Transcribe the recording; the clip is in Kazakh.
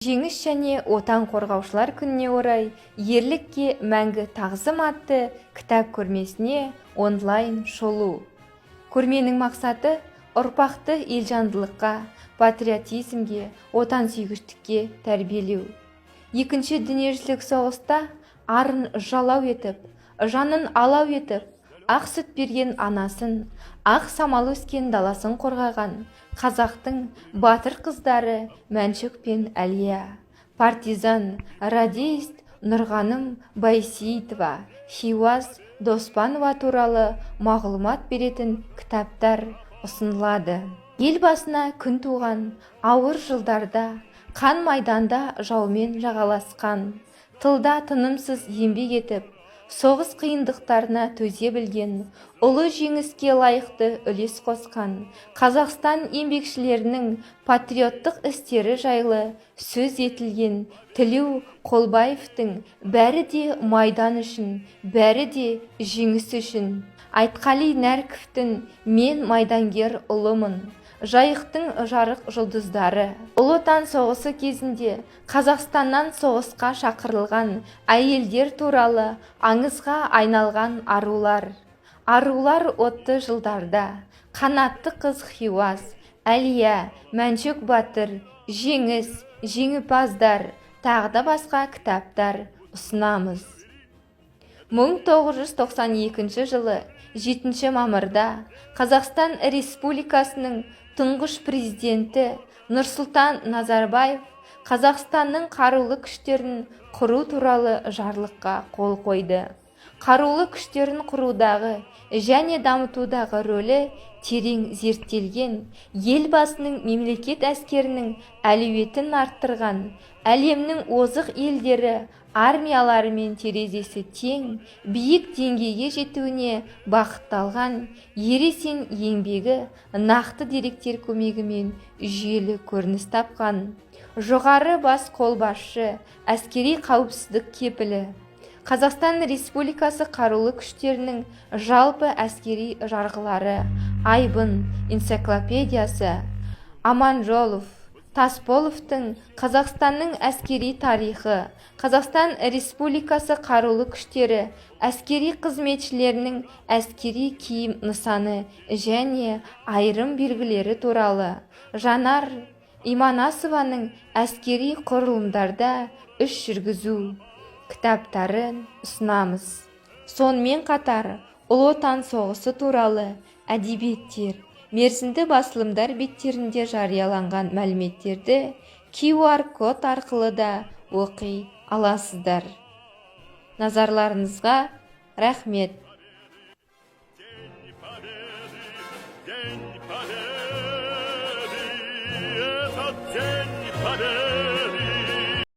Жеңіс және отан қорғаушылар күніне орай ерлікке мәңгі тағзым атты кітап көрмесіне онлайн шолу. Көрменің мақсаты ұрпақты елжандылыққа, патриотизмге, отансүйгіштікке тәрбиелеу. Екінші дүниежүзілік соғыста арын жалау етіп, жанын алау етіп, ақ сүт берген анасын, ақ самал өскен даласын қорғаған қазақтың батыр қыздары Мәншүк пен Әлия, партизан, радист Нұрғаным Байсейітова, Хиуаз Доспанова туралы мағлұмат беретін кітаптар ұсынылады. Елбасына күн туған ауыр жылдарда қан майданда жаумен жағаласқан, тылда тынымсыз еңбек етіп, соғыс қиындықтарына төзе білген, ұлы жеңіске лайықты үлес қосқан Қазақстан еңбекшілерінің патриоттық істері жайлы сөз етілген Тілеу Қолбаевтың «Бәрі де майдан үшін, бәрі де жеңіс үшін», Айтқали Нәркіфтің «Мен майдангер ұлымын», Жайықтың жарық жұлдыздары, Ұлы Отан соғысы кезінде Қазақстаннан соғысқа шақырылған әйелдер туралы аңызға айналған арулар. Арулар отты жылдарда, қанатты қыз Хиуаз, Әлия, Мәншүк батыр, жеңіс, жеңімпаздар, тағда басқа кітаптар ұсынамыз. 1992 жылы 7 мамырда Қазақстан Республикасының тұңғыш президенті Нұрсұлтан Назарбаев Қазақстанның қарулы күштерін құру туралы жарлыққа қол қойды. Қарулы күштерін құрудағы және дамытудағы рөлі терең зерттелген, елбасының мемлекет әскерінің әлеуетін арттырған, әлемнің озық елдері армияларымен терезесі тең, биік деңгейге жетуіне бағытталған ересен еңбегі нақты деректер көмегімен жүйелі көрініс тапқан. Жоғары бас қолбасшы, әскери қауіпсіздік кепілі, Қазақстан Республикасы қарулы күштерінің жалпы әскери жарғылары, Айбын энциклопедиясы, Аманжолов, Тасболовтың Қазақстанның әскери тарихы, Қазақстан Республикасы қарулы күштері әскери қызметшілерінің әскери киім нысаны және айырым белгілері туралы, Жанар Иманасованың әскери құрылымдарда іс жүргізу кітаптарын ұсынамыз. Сонымен қатар Ұлы Отан соғысы туралы әдебиеттер, мерзімді басылымдар беттерінде жарияланған мәліметтерді QR код арқылы да оқи аласыздар. Назарларыңызға рахмет. День победы.